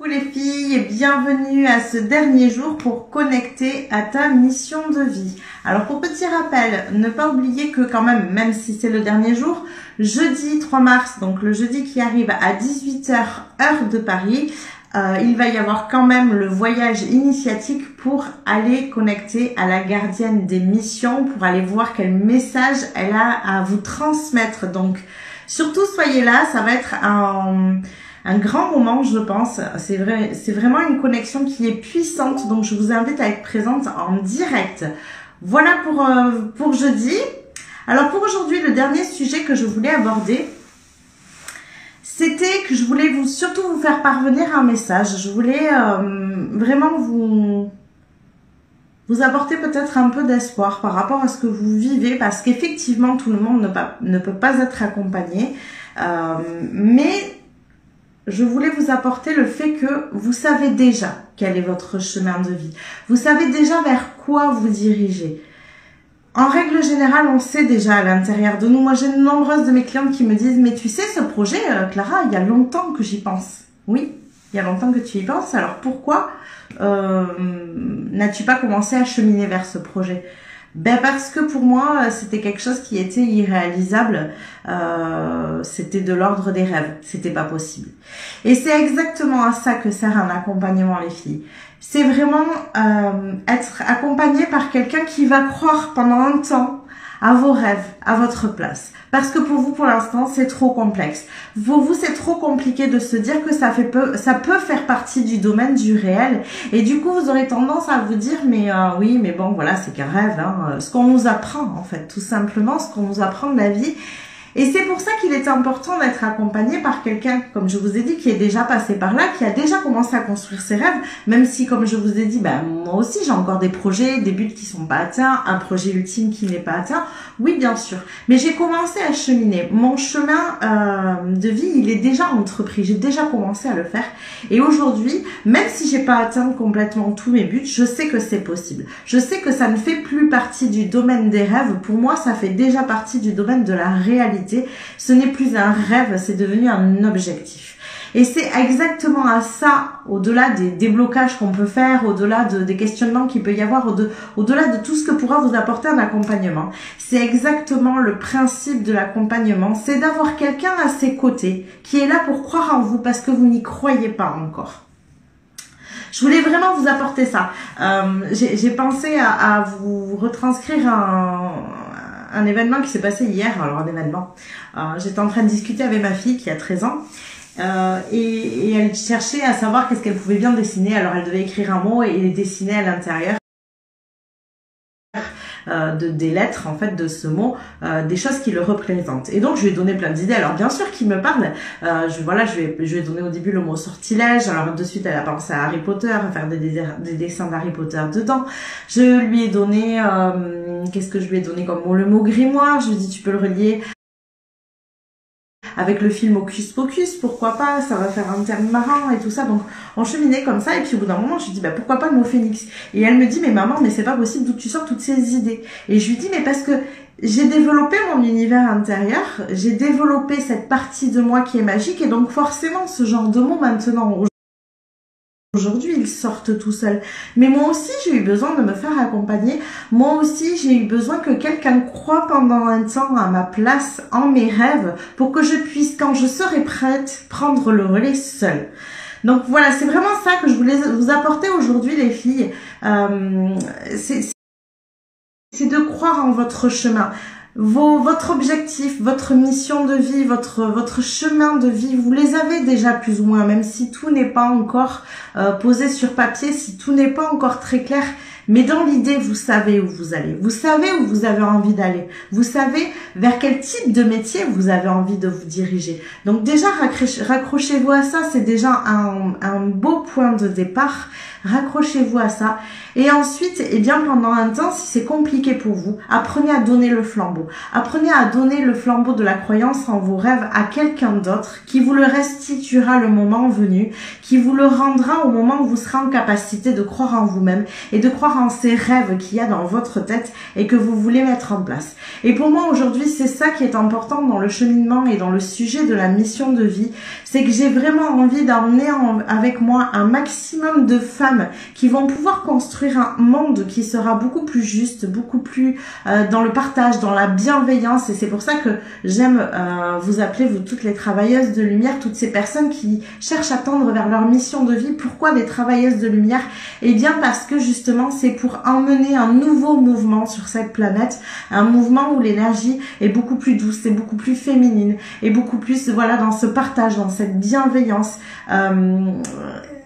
les filles et bienvenue à ce dernier jour pour connecter à ta mission de vie. Alors pour petit rappel, ne pas oublier que quand même si c'est le dernier jour, jeudi 3 mars, donc le jeudi qui arrive à 18 h heure de Paris, il va y avoir quand même le voyage initiatique pour aller connecter à la gardienne des missions, pour aller voir quel message elle a à vous transmettre. Donc surtout soyez là, ça va être un grand moment, je pense. C'est vraiment une connexion qui est puissante, donc je vous invite à être présente en direct. Voilà pour jeudi. Alors pour aujourd'hui, le dernier sujet que je voulais aborder, c'était que je voulais surtout vous faire parvenir un message. Je voulais vraiment vous apporter peut-être un peu d'espoir par rapport à ce que vous vivez, parce qu'effectivement tout le monde ne peut pas être accompagné, mais je voulais vous apporter le fait que vous savez déjà quel est votre chemin de vie. Vous savez déjà vers quoi vous dirigez. En règle générale, on sait déjà à l'intérieur de nous. Moi, j'ai nombreuses de mes clientes qui me disent « Mais tu sais, ce projet, Clara, il y a longtemps que j'y pense. » Oui, il y a longtemps que tu y penses. Alors pourquoi n'as-tu pas commencé à cheminer vers ce projet ? Ben parce que pour moi, c'était quelque chose qui était irréalisable. C'était de l'ordre des rêves. C'était pas possible. Et c'est exactement à ça que sert un accompagnement, les filles. C'est vraiment être accompagné par quelqu'un qui va croire pendant un temps à vos rêves, à votre place. Parce que pour vous, pour l'instant, c'est trop complexe. Pour vous, c'est trop compliqué de se dire que ça peut faire partie du domaine du réel. Et du coup, vous aurez tendance à vous dire, mais oui, mais bon, voilà, c'est qu'un rêve. Hein. Ce qu'on nous apprend, en fait, tout simplement, ce qu'on nous apprend de la vie. Et c'est pour ça qu'il est important d'être accompagné par quelqu'un, comme je vous ai dit, qui est déjà passé par là, qui a déjà commencé à construire ses rêves, même si, comme je vous ai dit, ben, moi aussi j'ai encore des projets, des buts qui ne sont pas atteints, un projet ultime qui n'est pas atteint. Oui, bien sûr. Mais j'ai commencé à cheminer. Mon chemin de vie, il est déjà entrepris. J'ai déjà commencé à le faire. Et aujourd'hui, même si j'ai pas atteint complètement tous mes buts, je sais que c'est possible. Je sais que ça ne fait plus partie du domaine des rêves. Pour moi, ça fait déjà partie du domaine de la réalité. Ce n'est plus un rêve, c'est devenu un objectif. Et c'est exactement à ça, au-delà des déblocages qu'on peut faire, au-delà des questionnements qu'il peut y avoir, au-delà de tout ce que pourra vous apporter un accompagnement. C'est exactement le principe de l'accompagnement, c'est d'avoir quelqu'un à ses côtés qui est là pour croire en vous parce que vous n'y croyez pas encore. Je voulais vraiment vous apporter ça. J'ai pensé à vous retranscrire un événement qui s'est passé hier. Alors un événement, j'étais en train de discuter avec ma fille qui a 13 ans et elle cherchait à savoir qu'est-ce qu'elle pouvait bien dessiner. Alors elle devait écrire un mot et dessiner à l'intérieur des lettres en fait de ce mot, des choses qui le représentent. Et donc je lui ai donné plein d'idées. Alors bien sûr qu'il me parle, je lui ai donné au début le mot sortilège. Alors de suite elle a pensé à Harry Potter, à faire des dessins d'Harry Potter dedans. Je lui ai donné qu'est-ce que je lui ai donné comme mot? Le mot grimoire. Je lui ai dit tu peux le relier avec le film Hocus Pocus, pourquoi pas, ça va faire un terme marrant et tout ça. Donc on cheminait comme ça et puis au bout d'un moment je lui dis bah pourquoi pas le mot phénix. Et elle me dit mais maman, mais c'est pas possible, d'où tu sors toutes ces idées? Et je lui dis mais parce que j'ai développé mon univers intérieur, j'ai développé cette partie de moi qui est magique et donc forcément ce genre de mots maintenant aujourd'hui, ils sortent tout seuls. Mais moi aussi, j'ai eu besoin de me faire accompagner. Moi aussi, j'ai eu besoin que quelqu'un croie pendant un temps à ma place, en mes rêves, pour que je puisse, quand je serai prête, prendre le relais seule. Donc voilà, c'est vraiment ça que je voulais vous apporter aujourd'hui, les filles. C'est de croire en votre chemin. Votre objectif, votre mission de vie, votre chemin de vie, vous les avez déjà plus ou moins, même si tout n'est pas encore posé sur papier, si tout n'est pas encore très clair. Mais dans l'idée, vous savez où vous allez. Vous savez où vous avez envie d'aller. Vous savez vers quel type de métier vous avez envie de vous diriger. Donc déjà, raccrochez-vous à ça. C'est déjà un beau point de départ. Raccrochez-vous à ça. Et ensuite, eh bien, pendant un temps, si c'est compliqué pour vous, apprenez à donner le flambeau. Apprenez à donner le flambeau de la croyance en vos rêves à quelqu'un d'autre qui vous le restituera le moment venu, qui vous le rendra au moment où vous serez en capacité de croire en vous-même et de croire en ces rêves qu'il y a dans votre tête et que vous voulez mettre en place. Et pour moi aujourd'hui, c'est ça qui est important dans le cheminement et dans le sujet de la mission de vie, c'est que j'ai vraiment envie d'emmener avec moi un maximum de femmes qui vont pouvoir construire un monde qui sera beaucoup plus juste, beaucoup plus dans le partage, dans la bienveillance. Et c'est pour ça que j'aime vous appeler, vous toutes les travailleuses de lumière, toutes ces personnes qui cherchent à tendre vers leur mission de vie. Pourquoi des travailleuses de lumière? Eh bien parce que justement c'est pour emmener un nouveau mouvement sur cette planète, un mouvement où l'énergie est beaucoup plus douce, c'est beaucoup plus féminine et beaucoup plus voilà dans ce partage, dans cette bienveillance.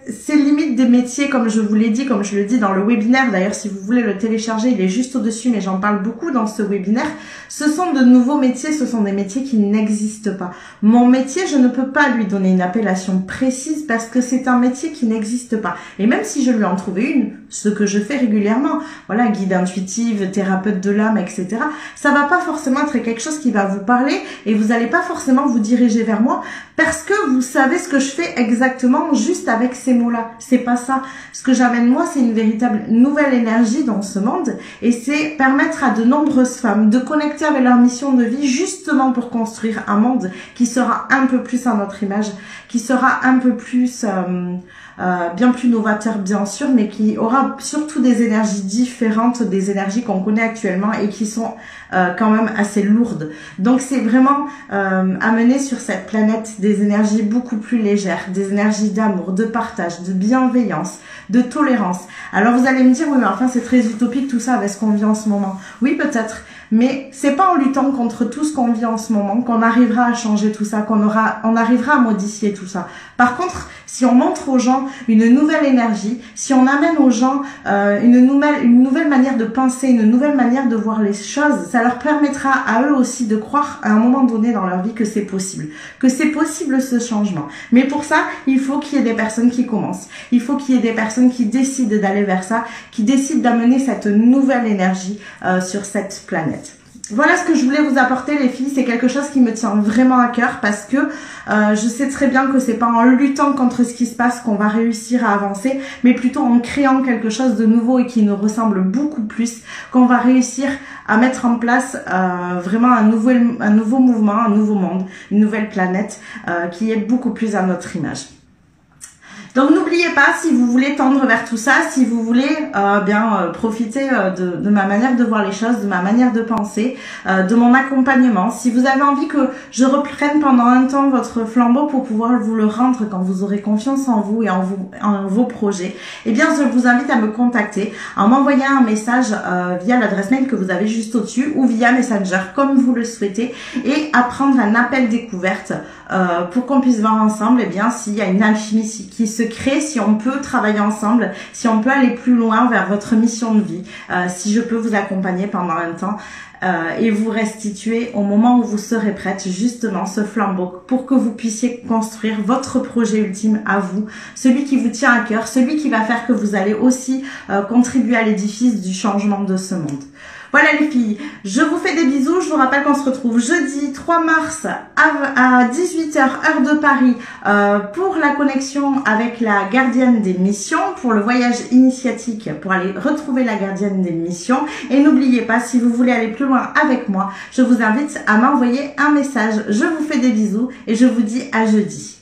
C'est limite des métiers, comme je vous l'ai dit, comme je le dis dans le webinaire. D'ailleurs, si vous voulez le télécharger, il est juste au-dessus, mais j'en parle beaucoup dans ce webinaire. Ce sont de nouveaux métiers, ce sont des métiers qui n'existent pas. Mon métier, je ne peux pas lui donner une appellation précise parce que c'est un métier qui n'existe pas. Et même si je lui en trouvais une, ce que je fais régulièrement, voilà, guide intuitive, thérapeute de l'âme, etc., ça va pas forcément être quelque chose qui va vous parler et vous allez pas forcément vous diriger vers moi parce que vous savez ce que je fais exactement juste avec ces mots-là. C'est pas ça. Ce que j'amène moi, c'est une véritable nouvelle énergie dans ce monde et c'est permettre à de nombreuses femmes de connecter avec leur mission de vie justement pour construire un monde qui sera un peu plus à notre image, qui sera un peu plus bien plus novateur bien sûr, mais qui aura surtout des énergies différentes des énergies qu'on connaît actuellement et qui sont quand même assez lourdes. Donc c'est vraiment amener sur cette planète des énergies beaucoup plus légères, des énergies d'amour, de partage, de bienveillance, de tolérance. Alors vous allez me dire, oui mais enfin c'est très utopique tout ça avec ce qu'on vit en ce moment. Oui peut-être, mais c'est pas en luttant contre tout ce qu'on vit en ce moment qu'on arrivera à changer tout ça, on arrivera à modifier tout ça. Par contre, si on montre aux gens une nouvelle énergie, si on amène aux gens une nouvelle manière de penser, une nouvelle manière de voir les choses, ça leur permettra à eux aussi de croire à un moment donné dans leur vie que c'est possible ce changement. Mais pour ça, il faut qu'il y ait des personnes qui commencent. Il faut qu'il y ait des personnes qui décident d'aller vers ça, qui décident d'amener cette nouvelle énergie sur cette planète. Voilà ce que je voulais vous apporter les filles, c'est quelque chose qui me tient vraiment à cœur parce que je sais très bien que c'est pas en luttant contre ce qui se passe qu'on va réussir à avancer, mais plutôt en créant quelque chose de nouveau et qui nous ressemble beaucoup plus, qu'on va réussir à mettre en place vraiment un nouveau mouvement, un nouveau monde, une nouvelle planète qui est beaucoup plus à notre image. Donc n'oubliez pas, si vous voulez tendre vers tout ça, si vous voulez profiter de ma manière de voir les choses, de ma manière de penser, de mon accompagnement, si vous avez envie que je reprenne pendant un temps votre flambeau pour pouvoir vous le rendre quand vous aurez confiance en vous et en vos projets, eh bien je vous invite à me contacter en m'envoyant un message via l'adresse mail que vous avez juste au-dessus ou via Messenger comme vous le souhaitez et à prendre un appel découverte pour qu'on puisse voir ensemble s'il y a une alchimie qui se crée, si on peut travailler ensemble, si on peut aller plus loin vers votre mission de vie, si je peux vous accompagner pendant un temps et vous restituer au moment où vous serez prête justement ce flambeau pour que vous puissiez construire votre projet ultime à vous, celui qui vous tient à cœur, celui qui va faire que vous allez aussi contribuer à l'édifice du changement de ce monde. Voilà les filles, je vous fais des bisous, je vous rappelle qu'on se retrouve jeudi 3 mars à 18h heure de Paris pour la connexion avec la gardienne des missions, pour le voyage initiatique, pour aller retrouver la gardienne des missions. Et n'oubliez pas, si vous voulez aller plus loin avec moi, je vous invite à m'envoyer un message. Je vous fais des bisous et je vous dis à jeudi.